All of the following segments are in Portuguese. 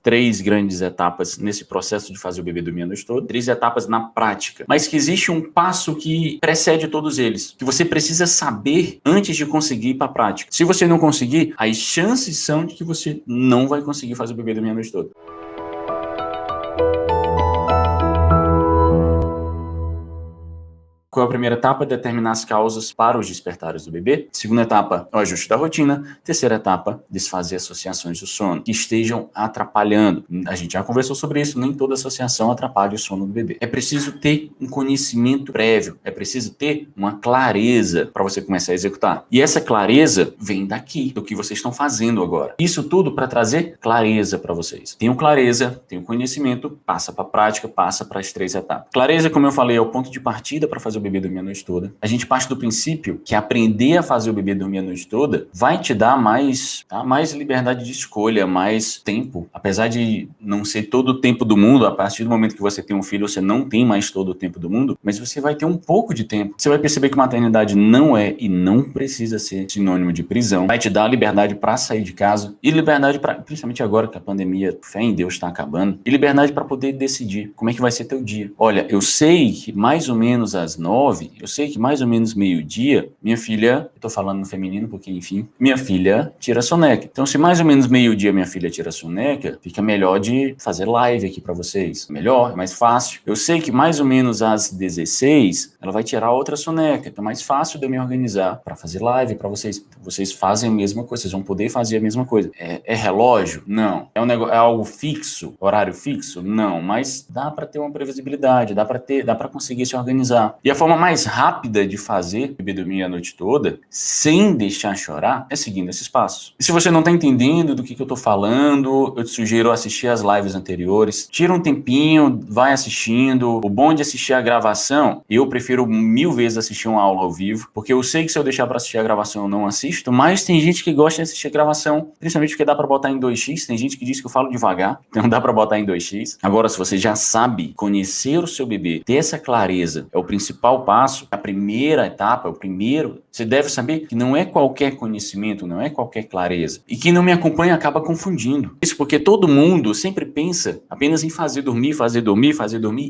3 grandes etapas nesse processo de fazer o bebê dormir a noite toda, 3 etapas na prática, mas que existe um passo que precede todos eles, que você precisa saber antes de conseguir ir para a prática. Se você não conseguir, as chances são de que você não vai conseguir fazer o bebê dormir a noite toda. Qual é a primeira etapa? Determinar as causas para os despertares do bebê. Segunda etapa, o ajuste da rotina. Terceira etapa, desfazer associações do sono que estejam atrapalhando. A gente já conversou sobre isso, nem toda associação atrapalha o sono do bebê. É preciso ter um conhecimento prévio, é preciso ter uma clareza para você começar a executar. E essa clareza vem daqui, do que vocês estão fazendo agora. Isso tudo para trazer clareza para vocês. Tenham clareza, tenham conhecimento, passa para a prática, passa para as 3 etapas. Clareza, como eu falei, é o ponto de partida para fazer o bebê dormir a noite toda. A gente parte do princípio que aprender a fazer o bebê dormir a noite toda vai te dar mais liberdade de escolha, mais tempo. Apesar de não ser todo o tempo do mundo, a partir do momento que você tem um filho, você não tem mais todo o tempo do mundo, mas você vai ter um pouco de tempo. Você vai perceber que maternidade não é e não precisa ser sinônimo de prisão. Vai te dar liberdade para sair de casa e liberdade para, principalmente agora que a pandemia, fé em Deus, está acabando, e liberdade para poder decidir como é que vai ser teu dia. Olha, eu sei que mais ou menos às 9, eu sei que mais ou menos meio-dia, minha filha, eu tô falando no feminino porque, enfim, minha filha tira soneca. Então, se mais ou menos meio-dia minha filha tira soneca, fica melhor de fazer live aqui pra vocês. Melhor, é mais fácil. Eu sei que mais ou menos às 16, ela vai tirar outra soneca. Então, é mais fácil de eu me organizar pra fazer live pra vocês. Então, vocês fazem a mesma coisa, vocês vão poder fazer a mesma coisa. É relógio? Não. É algo fixo? Horário fixo? Não. Mas dá pra ter uma previsibilidade, dá pra conseguir se organizar. E a forma mais rápida de fazer bebê dormir a noite toda, sem deixar chorar, é seguindo esses passos. E se você não tá entendendo do que eu tô falando, eu te sugiro assistir as lives anteriores. Tira um tempinho, vai assistindo. O bom de assistir a gravação, eu prefiro 1000 vezes assistir uma aula ao vivo, porque eu sei que se eu deixar pra assistir a gravação eu não assisto, mas tem gente que gosta de assistir a gravação, principalmente porque dá pra botar em 2x, tem gente que diz que eu falo devagar, então dá pra botar em 2x. Agora, se você já sabe conhecer o seu bebê, ter essa clareza, é o principal passo, a primeira etapa, você deve saber que não é qualquer conhecimento, não é qualquer clareza. E quem não me acompanha acaba confundindo. Isso porque todo mundo sempre pensa apenas em fazer dormir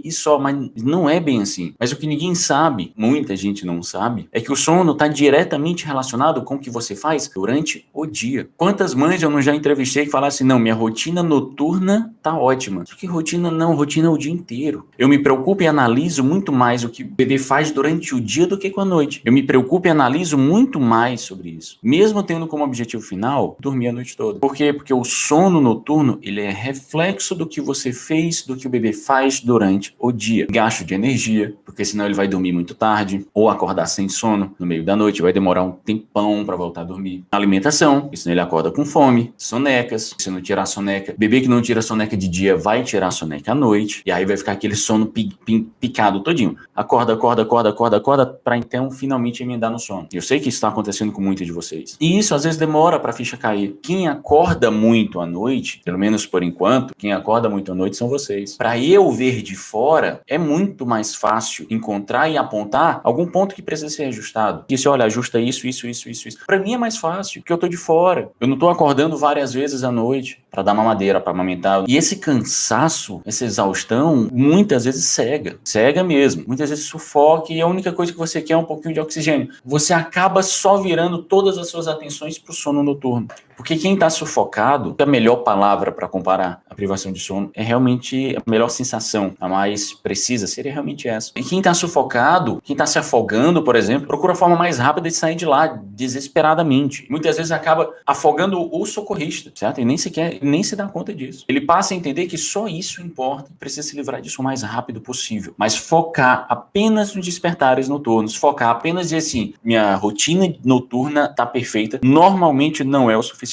e só, mas não é bem assim. Mas o que ninguém sabe, muita gente não sabe, é que o sono está diretamente relacionado com o que você faz durante o dia. Quantas mães eu não já entrevistei que falaram assim, não, minha rotina noturna tá ótima. Só que rotina é o dia inteiro. Eu me preocupo e analiso muito mais o que o bebê faz durante o dia do que com a noite. Eu me preocupo e analiso muito mais sobre isso. Mesmo tendo como objetivo final, dormir a noite toda. Por quê? Porque o sono noturno, ele é reflexo do que você fez, do que o bebê faz durante o dia. Gasto de energia, porque senão ele vai dormir muito tarde, ou acordar sem sono no meio da noite, vai demorar um tempão para voltar a dormir. Alimentação, porque senão ele acorda com fome. Sonecas, se não tirar soneca. Bebê que não tira soneca de dia vai tirar soneca à noite, e aí vai ficar aquele sono picado todinho. Acorda, para então finalmente emendar no sono. Eu sei que isso está acontecendo com muitos de vocês. E isso às vezes demora para a ficha cair. Quem acorda muito à noite, pelo menos por enquanto, quem acorda muito à noite são vocês. Para eu ver de fora, é muito mais fácil encontrar e apontar algum ponto que precisa ser ajustado. E se olha, ajusta isso. Para mim é mais fácil, porque eu tô de fora. Eu não tô acordando várias vezes à noite para dar mamadeira, para amamentar. E esse cansaço, essa exaustão, muitas vezes cega mesmo. Muitas vezes sufoca e a única coisa que você quer é um pouquinho de oxigênio. Você acaba só virando todas as suas atenções para o sono noturno. Porque quem está sufocado, a melhor palavra para comparar a privação de sono é realmente a melhor sensação, a mais precisa seria realmente essa. E quem está sufocado, quem está se afogando, por exemplo, procura a forma mais rápida de sair de lá, desesperadamente. Muitas vezes acaba afogando o socorrista, certo? E nem se dá conta disso. Ele passa a entender que só isso importa, precisa se livrar disso o mais rápido possível. Mas focar apenas nos despertares noturnos, focar apenas em assim, minha rotina noturna tá perfeita, normalmente não é o suficiente.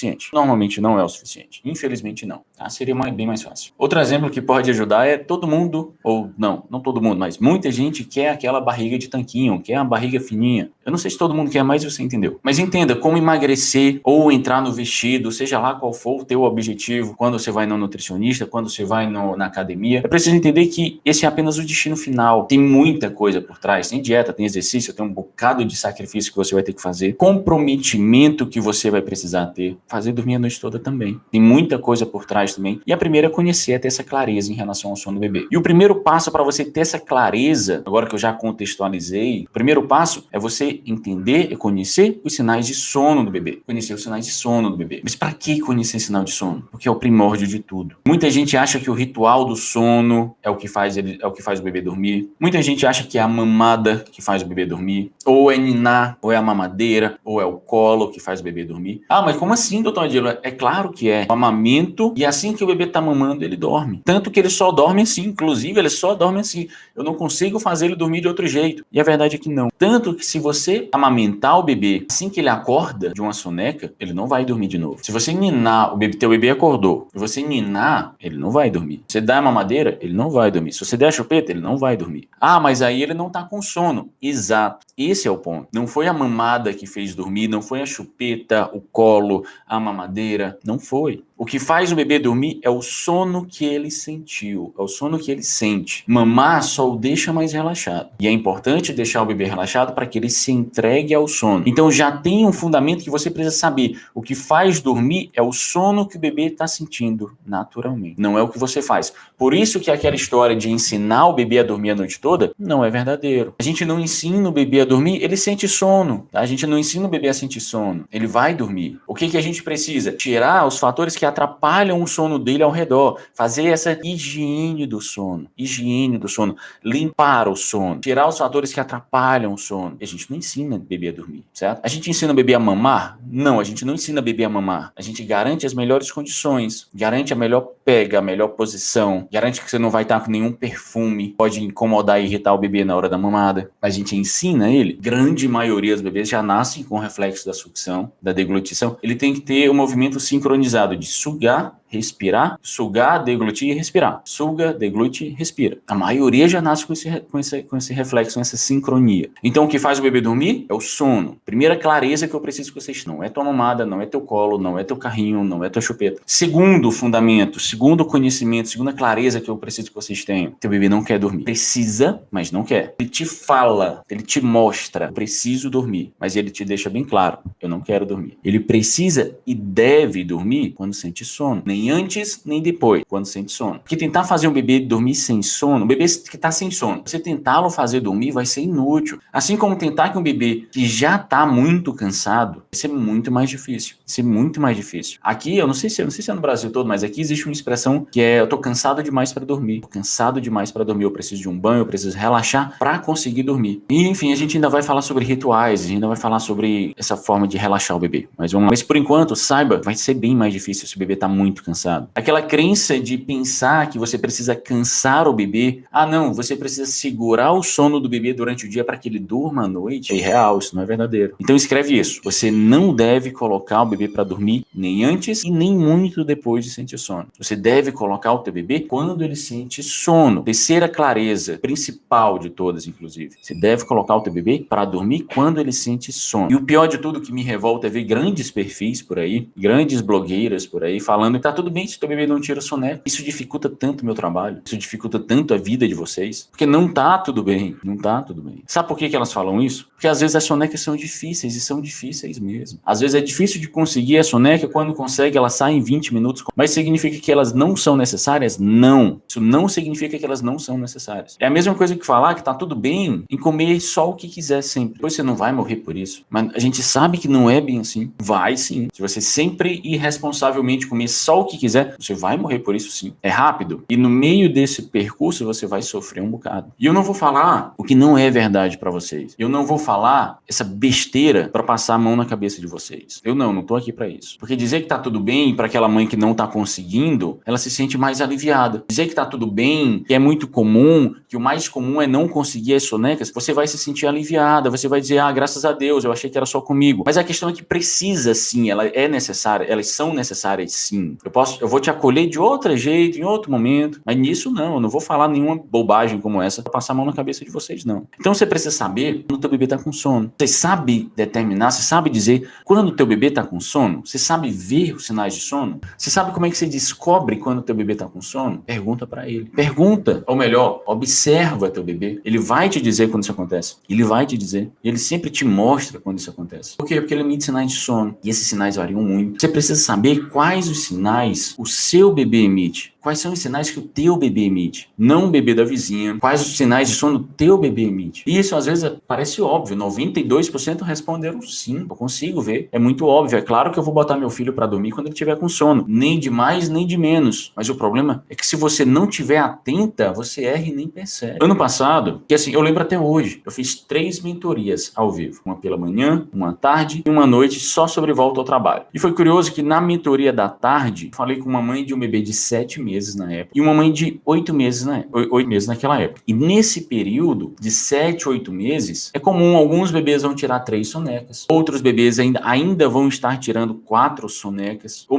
Infelizmente não. Tá? Seria bem mais fácil. Outro exemplo que pode ajudar é todo mundo, ou não todo mundo, mas muita gente quer aquela barriga de tanquinho, quer uma barriga fininha. Eu não sei se todo mundo quer, mas você entendeu. Mas entenda, como emagrecer ou entrar no vestido, seja lá qual for o teu objetivo, quando você vai no nutricionista, quando você vai na academia, é preciso entender que esse é apenas o destino final. Tem muita coisa por trás, tem dieta, tem exercício, tem um bocado de sacrifício que você vai ter que fazer, comprometimento que você vai precisar ter, fazer dormir a noite toda também. Tem muita coisa por trás faz também. E a primeira é conhecer, é ter essa clareza em relação ao sono do bebê. E o primeiro passo para você ter essa clareza, agora que eu já contextualizei, o primeiro passo é você entender e conhecer os sinais de sono do bebê. Conhecer os sinais de sono do bebê. Mas para que conhecer sinal de sono? Porque é o primórdio de tudo. Muita gente acha que o ritual do sono é o que faz o bebê dormir. Muita gente acha que é a mamada que faz o bebê dormir, ou é ninar, ou é a mamadeira, ou é o colo que faz o bebê dormir. Ah, mas como assim, doutor Adilo? É claro que é. O amamento, e assim que o bebê tá mamando, ele dorme. Tanto que ele só dorme assim, inclusive ele só dorme assim. Eu não consigo fazer ele dormir de outro jeito. E a verdade é que não. Tanto que se você amamentar o bebê assim que ele acorda de uma soneca, ele não vai dormir de novo. Se você ninar, teu bebê acordou, e você ninar, ele não vai dormir. Se você der a mamadeira, ele não vai dormir. Se você der a chupeta, ele não vai dormir. Ah, mas aí ele não tá com sono. Exato. Esse é o ponto. Não foi a mamada que fez dormir, não foi a chupeta, o colo, a mamadeira. Não foi. O que faz o bebê dormir é o sono que ele sentiu, é o sono que ele sente. Mamar só o deixa mais relaxado. E é importante deixar o bebê relaxado para que ele se entregue ao sono. Então já tem um fundamento que você precisa saber. O que faz dormir é o sono que o bebê está sentindo naturalmente. Não é o que você faz. Por isso que aquela história de ensinar o bebê a dormir a noite toda não é verdadeiro. A gente não ensina o bebê a dormir, ele sente sono. Tá? A gente não ensina o bebê a sentir sono. Ele vai dormir. O que a gente precisa? Tirar os fatores que atrapalham o sono dele ao redor. Fazer essa higiene do sono. Higiene do sono. Limpar o sono. Tirar os fatores que atrapalham o sono. E a gente não ensina o bebê a dormir, certo? A gente ensina o bebê a mamar? Não, a gente não ensina o bebê a mamar. A gente garante as melhores condições. Garante a melhor pega, a melhor posição. Garante que você não vai estar com nenhum perfume. Pode incomodar e irritar o bebê na hora da mamada. A gente ensina ele. Grande maioria dos bebês já nascem com reflexo da sucção, da deglutição. Ele tem que ter um movimento sincronizado de sugar, respirar, sugar, deglutir e respirar. Suga, deglute, respira. A maioria já nasce com esse reflexo, com essa sincronia. Então, o que faz o bebê dormir é o sono. Primeira clareza que eu preciso que vocês tenham. Não é tua mamada, não é teu colo, não é teu carrinho, não é tua chupeta. Segundo fundamento, segundo conhecimento, segunda clareza que eu preciso que vocês tenham. Teu bebê não quer dormir. Precisa, mas não quer. Ele te fala, ele te mostra, preciso dormir. Mas ele te deixa bem claro, eu não quero dormir. Ele precisa e deve dormir quando sente sono. Nem antes, nem depois, quando sente sono. Porque tentar fazer um bebê dormir sem sono, um bebê que está sem sono, você tentá-lo fazer dormir vai ser inútil. Assim como tentar que um bebê que já está muito cansado, vai ser muito mais difícil. Vai ser muito mais difícil. Aqui, eu não sei se é no Brasil todo, mas aqui existe uma expressão que é: eu tô cansado demais para dormir. Tô cansado demais para dormir. Eu preciso de um banho, eu preciso relaxar para conseguir dormir. E, enfim, a gente ainda vai falar sobre rituais, a gente ainda vai falar sobre essa forma de relaxar o bebê. Mas por enquanto, saiba, vai ser bem mais difícil se o bebê tá muito cansado. Aquela crença de pensar que você precisa cansar o bebê. Ah, não, você precisa segurar o sono do bebê durante o dia para que ele durma à noite. É irreal, isso não é verdadeiro. Então escreve isso. Você não deve colocar o bebê para dormir nem antes e nem muito depois de sentir sono. Você deve colocar o teu bebê quando ele sente sono. Terceira clareza, principal de todas, inclusive. Você deve colocar o teu bebê para dormir quando ele sente sono. E o pior de tudo que me revolta é ver grandes perfis por aí, grandes blogueiras por aí, falando que tá tudo bem se teu bebê não tira soneca. Isso dificulta tanto o meu trabalho, isso dificulta tanto a vida de vocês, porque não tá tudo bem, não tá tudo bem. Sabe por que elas falam isso? Porque às vezes as sonecas são difíceis, e são difíceis mesmo. Às vezes é difícil de conseguir a soneca, quando consegue ela sai em 20 minutos, mas significa que elas não são necessárias? Não. Isso não significa que elas não são necessárias. É a mesma coisa que falar que tá tudo bem em comer só o que quiser sempre. Depois você não vai morrer por isso. Mas a gente sabe que não é bem assim. Vai sim. Se você sempre irresponsavelmente comer só o que quiser, você vai morrer por isso sim. É rápido. E no meio desse percurso você vai sofrer um bocado. E eu não vou falar o que não é verdade pra vocês. Eu não vou falar essa besteira pra passar a mão na cabeça de vocês. Eu não tô aqui pra isso. Porque dizer que tá tudo bem pra aquela mãe que não tá conseguindo, ela se sente mais aliviada. Dizer que tá tudo bem, que é muito comum, que o mais comum é não conseguir as sonecas, você vai se sentir aliviada, você vai dizer: ah, graças a Deus, eu achei que era só comigo. Mas a questão é que precisa sim, ela é necessária, elas são necessárias sim. Eu vou te acolher de outro jeito, em outro momento, mas nisso não, eu não vou falar nenhuma bobagem como essa pra passar a mão na cabeça de vocês, não. Então você precisa saber quando o teu bebê tá com sono. Você sabe determinar, você sabe dizer quando o teu bebê tá com sono? Você sabe ver os sinais de sono? Você sabe como é que você descobre quando o teu bebê tá com sono? Pergunta pra ele. Pergunta, ou melhor, observa teu bebê. Ele vai te dizer quando isso acontece. Ele vai te dizer. Ele sempre te mostra quando isso acontece. Por quê? Porque ele emite sinais de sono. E esses sinais variam muito. Você precisa saber quais os sinais sinais o seu bebê emite? Quais são os sinais que o teu bebê emite? Não o bebê da vizinha. Quais os sinais de sono o teu bebê emite? E isso às vezes parece óbvio. 92% responderam sim. Eu consigo ver. É muito óbvio. É claro que eu vou botar meu filho para dormir quando ele estiver com sono. Nem de mais, nem de menos. Mas o problema é que se você não estiver atenta, você erra e nem percebe. Ano passado, que assim, eu lembro até hoje, eu fiz 3 mentorias ao vivo. Uma pela manhã, uma à tarde e uma à noite só sobre volta ao trabalho. E foi curioso que na mentoria da tarde, falei com uma mãe de um bebê de 7 meses na época e uma mãe de 8 meses, 8 meses naquela época. E nesse período de 7, 8 meses, é comum alguns bebês vão tirar 3 sonecas, outros bebês ainda vão estar tirando 4 sonecas, o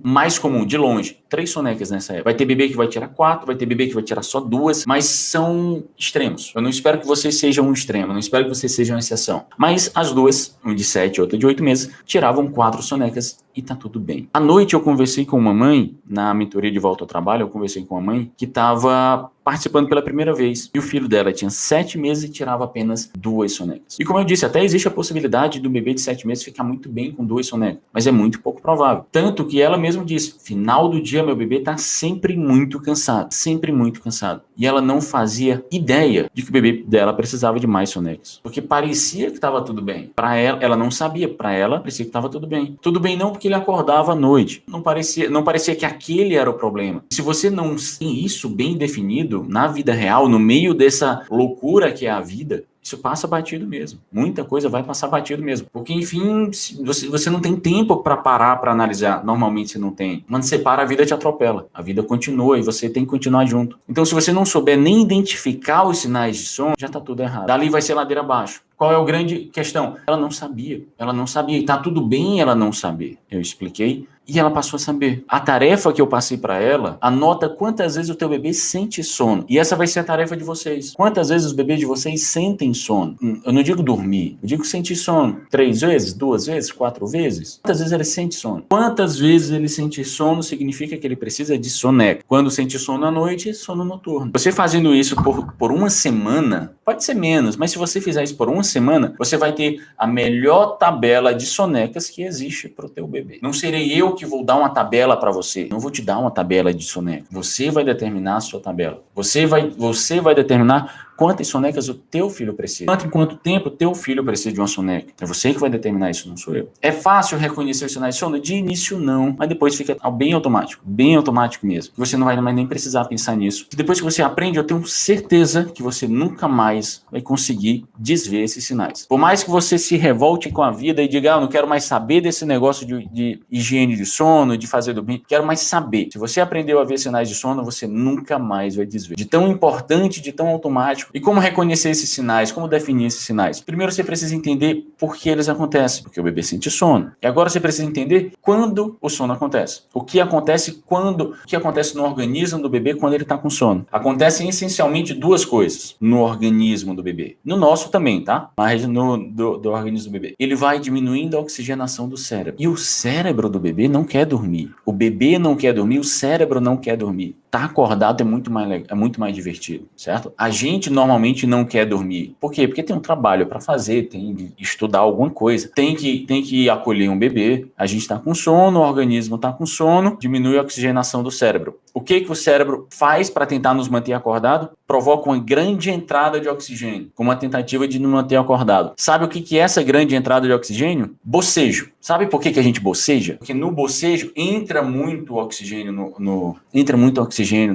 mais comum, de longe, 3 sonecas nessa época. Vai ter bebê que vai tirar 4, vai ter bebê que vai tirar só 2, mas são extremos. Eu não espero que vocês sejam um extremo, eu não espero que vocês sejam uma exceção. Mas as duas, uma de 7 e outra de 8 meses, tiravam 4 sonecas e tá tudo bem. À noite eu conversei com uma mãe, na mentoria de volta ao trabalho, eu conversei com uma mãe que estava participando pela primeira vez. E o filho dela tinha 7 meses e tirava apenas 2 sonecas. E como eu disse, até existe a possibilidade do bebê de 7 meses ficar muito bem com 2 sonecas, mas é muito pouco provável. Tanto que ela mesma disse, final do dia meu bebê tá sempre muito cansado, sempre muito cansado. E ela não fazia ideia de que o bebê dela precisava de mais sonecas, porque parecia que estava tudo bem. Para ela não sabia, para ela parecia que estava tudo bem. Tudo bem não porque ele acordava à noite. Não parecia que aquele era o problema. Se você não tem isso bem definido na vida real, no meio dessa loucura que é a vida, isso passa batido mesmo. Muita coisa vai passar batido mesmo. Porque, enfim, você não tem tempo para parar para analisar. Normalmente você não tem. Quando você para, a vida te atropela. A vida continua e você tem que continuar junto. Então, se você não souber nem identificar os sinais de sono, já está tudo errado. Dali vai ser ladeira abaixo. Qual é a grande questão? Ela não sabia. Ela não sabia. E tá tudo bem ela não saber. Eu expliquei. E ela passou a saber. A tarefa que eu passei para ela, anota quantas vezes o teu bebê sente sono. E essa vai ser a tarefa de vocês. Quantas vezes os bebês de vocês sentem sono? Eu não digo dormir, eu digo sentir sono. 3 vezes, 2 vezes, 4 vezes? Quantas vezes ele sente sono? Quantas vezes ele sente sono significa que ele precisa de soneca. Quando sente sono à noite, sono noturno. Você fazendo isso por uma semana, pode ser menos, mas se você fizer isso por uma semana, você vai ter a melhor tabela de sonecas que existe para o teu bebê. Não serei eu que vou dar uma tabela para você. Não vou te dar uma tabela de soneca. Você vai determinar a sua tabela. Você vai determinar quantas sonecas o teu filho precisa. Quanto tempo o teu filho precisa de uma soneca. É você que vai determinar isso, não sou eu. É fácil reconhecer os sinais de sono? De início não, mas depois fica bem automático mesmo. Você não vai mais nem precisar pensar nisso. E depois que você aprende, eu tenho certeza que você nunca mais vai conseguir desver esses sinais. Por mais que você se revolte com a vida e diga, eu não quero mais saber desse negócio de higiene de sono, de fazer dormir, quero mais saber. Se você aprendeu a ver sinais de sono, você nunca mais vai desver. De tão importante, de tão automático. E como reconhecer esses sinais? Como definir esses sinais? Primeiro você precisa entender por que eles acontecem. Porque o bebê sente sono. E agora você precisa entender quando o sono acontece. O que acontece no organismo do bebê quando ele está com sono. Acontecem essencialmente 2 coisas no organismo do bebê. No nosso também, tá? Mas do organismo do bebê. Ele vai diminuindo a oxigenação do cérebro. E o cérebro do bebê não quer dormir. O bebê não quer dormir, o cérebro não quer dormir. Tá acordado é muito mais divertido, certo? A gente normalmente não quer dormir. Por quê? Porque tem um trabalho para fazer, tem que estudar alguma coisa, tem que acolher um bebê. A gente está com sono, o organismo está com sono, diminui a oxigenação do cérebro. O que o cérebro faz para tentar nos manter acordado? Provoca uma grande entrada de oxigênio, com uma tentativa de nos manter acordado. Sabe o que é essa grande entrada de oxigênio? Bocejo. Sabe por que a gente boceja? Porque no bocejo entra muito oxigênio no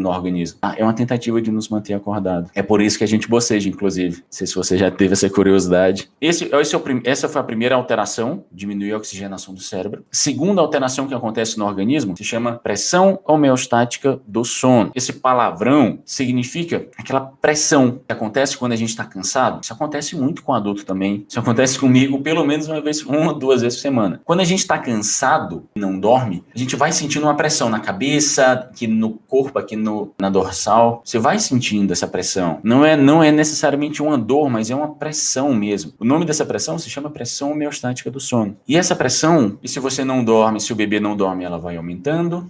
organismo. É uma tentativa de nos manter acordado. É por isso que a gente boceja, inclusive. Não sei se você já teve essa curiosidade. Essa foi a primeira alteração, diminuir a oxigenação do cérebro. Segunda alteração que acontece no organismo se chama pressão homeostática do sono. Esse palavrão significa aquela pressão que acontece quando a gente está cansado. Isso acontece muito com adulto também. Isso acontece comigo pelo menos uma ou 2 vezes por semana. Quando a gente está cansado e não dorme, a gente vai sentindo uma pressão na cabeça, aqui no corpo, aqui na dorsal. Você vai sentindo essa pressão. Não é necessariamente uma dor, mas é uma pressão mesmo. O nome dessa pressão se chama pressão homeostática do sono. E essa pressão, e se você não dorme, se o bebê não dorme, ela vai aumentando,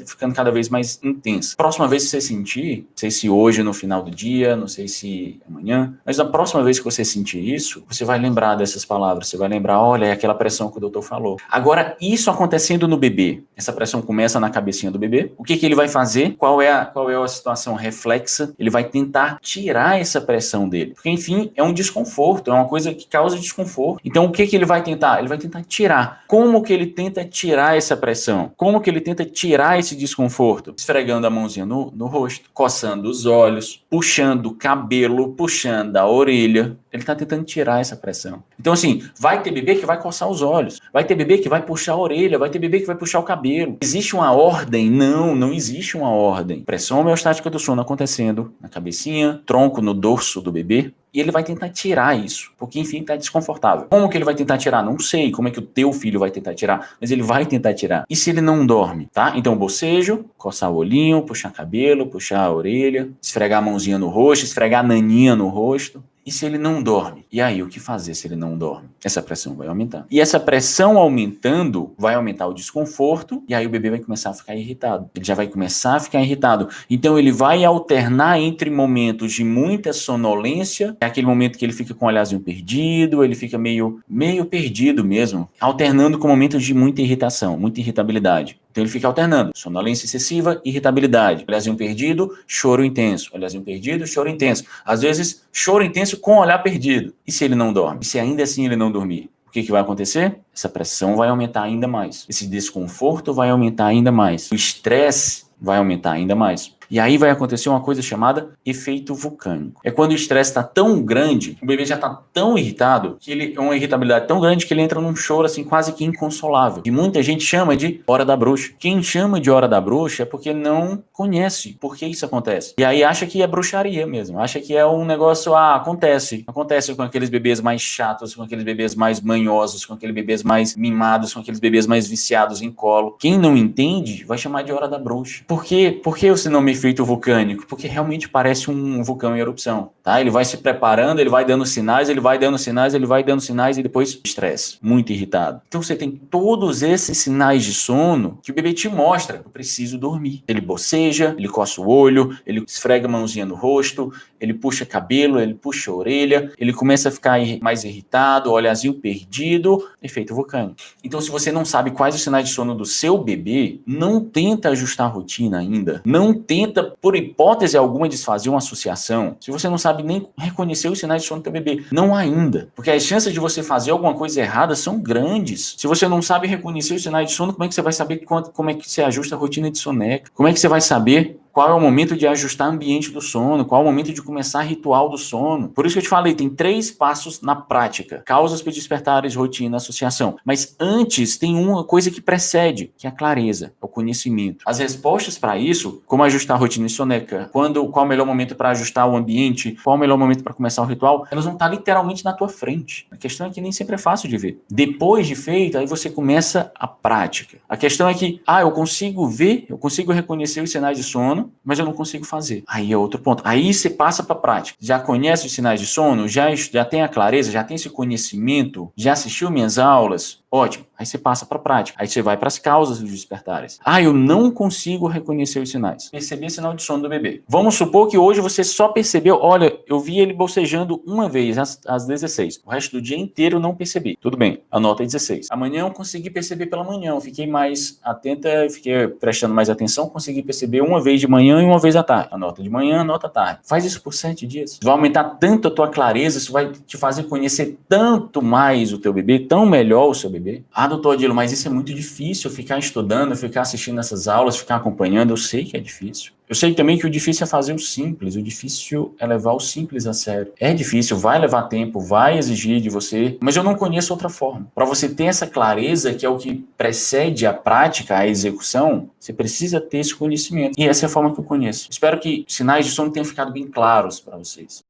ficando cada vez mais intensa. Próxima vez que você sentir, não sei se hoje no final do dia, não sei se amanhã, mas na próxima vez que você sentir isso, você vai lembrar dessas palavras, você vai lembrar, olha, é aquela pressão que o doutor falou. Agora, isso acontecendo no bebê, essa pressão começa na cabecinha do bebê, o que ele vai fazer? Qual é a situação reflexa? Ele vai tentar tirar essa pressão dele, porque enfim, é um desconforto, é uma coisa que causa desconforto. Então, o que ele vai tentar? Ele vai tentar tirar. Como que ele tenta tirar essa pressão? Como que ele tenta tirar esse desconforto? Esfregando a mãozinha no rosto, coçando os olhos, puxando o cabelo, puxando a orelha. Ele está tentando tirar essa pressão. Então, assim, vai ter bebê que vai coçar os olhos, vai ter bebê que vai puxar a orelha, vai ter bebê que vai puxar o cabelo. Existe uma ordem? Não existe uma ordem. Pressão homeostática do sono acontecendo na cabecinha, tronco, no dorso do bebê. E ele vai tentar tirar isso, porque enfim está desconfortável. Como que ele vai tentar tirar? Não sei como é que o teu filho vai tentar tirar, mas ele vai tentar tirar. E se ele não dorme, tá? Então bocejo, coçar o olhinho, puxar cabelo, puxar a orelha, esfregar a mãozinha no rosto, esfregar a naninha no rosto. E se ele não dorme? E aí, o que fazer se ele não dorme? Essa pressão vai aumentar. E essa pressão aumentando, vai aumentar o desconforto, e aí o bebê vai começar a ficar irritado. Ele já vai começar a ficar irritado. Então, ele vai alternar entre momentos de muita sonolência, é aquele momento que ele fica com o olharzinho perdido, ele fica meio perdido mesmo, alternando com momentos de muita irritação, muita irritabilidade. Então ele fica alternando, sonolência excessiva, irritabilidade, olharzinho perdido, choro intenso, olharzinho perdido, choro intenso. Às vezes, choro intenso com olhar perdido. E se ele não dorme? E se ainda assim ele não dormir? O que vai acontecer? Essa pressão vai aumentar ainda mais. Esse desconforto vai aumentar ainda mais. O estresse vai aumentar ainda mais. E aí vai acontecer uma coisa chamada efeito vulcânico. É quando o estresse está tão grande, o bebê já está tão irritado, que ele é uma irritabilidade tão grande que ele entra num choro assim quase que inconsolável. E muita gente chama de hora da bruxa. Quem chama de hora da bruxa é porque não conhece por que isso acontece. E aí acha que é bruxaria mesmo. Acha que é um negócio, acontece. Acontece com aqueles bebês mais chatos, com aqueles bebês mais manhosos, com aqueles bebês mais mimados, com aqueles bebês mais viciados em colo. Quem não entende vai chamar de hora da bruxa. Por quê? Por que esse nome efeito vulcânico? Porque realmente parece um vulcão em erupção, tá? Ele vai se preparando, ele vai dando sinais, ele vai dando sinais, ele vai dando sinais e depois estresse, muito irritado. Então você tem todos esses sinais de sono que o bebê te mostra. Eu preciso dormir. Ele boceja, ele coça o olho, ele esfrega a mãozinha no rosto, ele puxa cabelo, ele puxa a orelha, ele começa a ficar mais irritado, olhazinho perdido, efeito vulcânico. Então se você não sabe quais os sinais de sono do seu bebê, não tenta ajustar a rotina ainda, não tenta, por hipótese alguma, desfazer uma associação. Se você não sabe nem reconhecer os sinais de sono do teu bebê, não ainda. Porque as chances de você fazer alguma coisa errada são grandes. Se você não sabe reconhecer os sinais de sono, como é que você vai saber como é que você ajusta a rotina de soneca? Como é que você vai saber qual é o momento de ajustar o ambiente do sono? Qual é o momento de começar ritual do sono? Por isso que eu te falei, tem 3 passos na prática. Causas para despertares, rotina, associação. Mas antes tem uma coisa que precede, que é a clareza, é o conhecimento. As respostas para isso, como ajustar a rotina de soneca, qual o melhor momento para ajustar o ambiente, qual o melhor momento para começar o ritual, elas vão estar literalmente na tua frente. A questão é que nem sempre é fácil de ver. Depois de feito, aí você começa a prática. A questão é que, eu consigo ver, eu consigo reconhecer os sinais de sono, mas eu não consigo fazer. Aí é outro ponto. Aí você passa para a prática. Já conhece os sinais de sono? Já tem a clareza? Já tem esse conhecimento? Já assistiu minhas aulas? Ótimo. Aí você passa para a prática. Aí você vai para as causas dos despertares. Eu não consigo reconhecer os sinais. Perceber sinal de sono do bebê. Vamos supor que hoje você só percebeu, olha, eu vi ele bocejando uma vez às 16. O resto do dia inteiro eu não percebi. Tudo bem, anota 16. Amanhã eu consegui perceber pela manhã. Eu fiquei mais atenta, fiquei prestando mais atenção, consegui perceber uma vez de manhã e uma vez à tarde. Anota de manhã, anota à tarde. Faz isso por 7 dias. Vai aumentar tanto a tua clareza, isso vai te fazer conhecer tanto mais o teu bebê, tão melhor o seu bebê. Doutor Adilo, mas isso é muito difícil, ficar estudando, ficar assistindo essas aulas, ficar acompanhando. Eu sei que é difícil. Eu sei também que o difícil é fazer o simples, o difícil é levar o simples a sério. É difícil, vai levar tempo, vai exigir de você, mas eu não conheço outra forma. Para você ter essa clareza, que é o que precede a prática, a execução, você precisa ter esse conhecimento. E essa é a forma que eu conheço. Espero que sinais de sono tenham ficado bem claros para vocês.